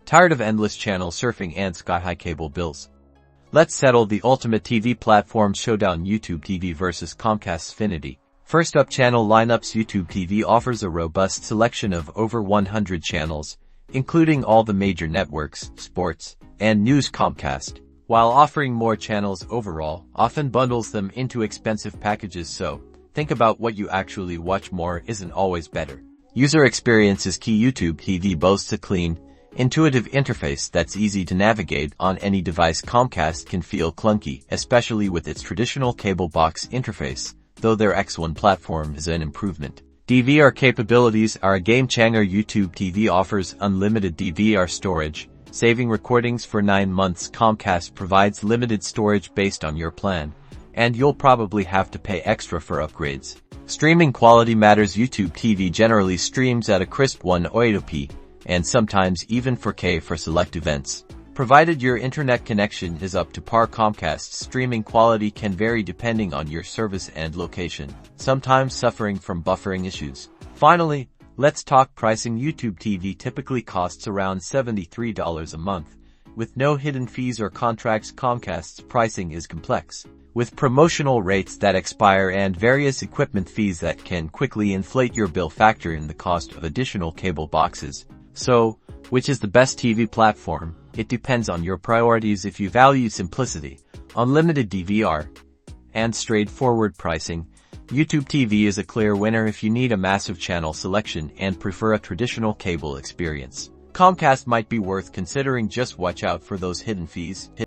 Tired of endless channel surfing and sky-high cable bills? Let's settle the ultimate TV platform showdown: YouTube TV vs Comcast Xfinity. First up, channel lineups. YouTube TV offers a robust selection of over 100 channels, including all the major networks, sports, and news. Comcast, while offering more channels overall, often bundles them into expensive packages, so think about what you actually watch. More isn't always better. User experience is key. YouTube TV boasts a clean, intuitive interface that's easy to navigate on any device. Comcast can feel clunky, especially with its traditional cable box interface, though their X1 platform is an improvement. DVR capabilities are a game-changer. YouTube TV offers unlimited DVR storage, saving recordings for 9 months. Comcast provides limited storage based on your plan, and you'll probably have to pay extra for upgrades. Streaming quality matters. YouTube TV generally streams at a crisp 180p, and sometimes even 4K for select events, provided your internet connection is up to par. Comcast's streaming quality can vary depending on your service and location, sometimes suffering from buffering issues. Finally, let's talk pricing. YouTube TV typically costs around $73 a month, with no hidden fees or contracts. Comcast's pricing is complex, with promotional rates that expire and various equipment fees that can quickly inflate your bill. Factor in the cost of additional cable boxes. So, which is the best TV platform? It depends on your priorities. If you value simplicity, unlimited DVR, and straightforward pricing, YouTube TV is a clear winner. If you need a massive channel selection and prefer a traditional cable experience, Comcast might be worth considering. Just watch out for those hidden fees.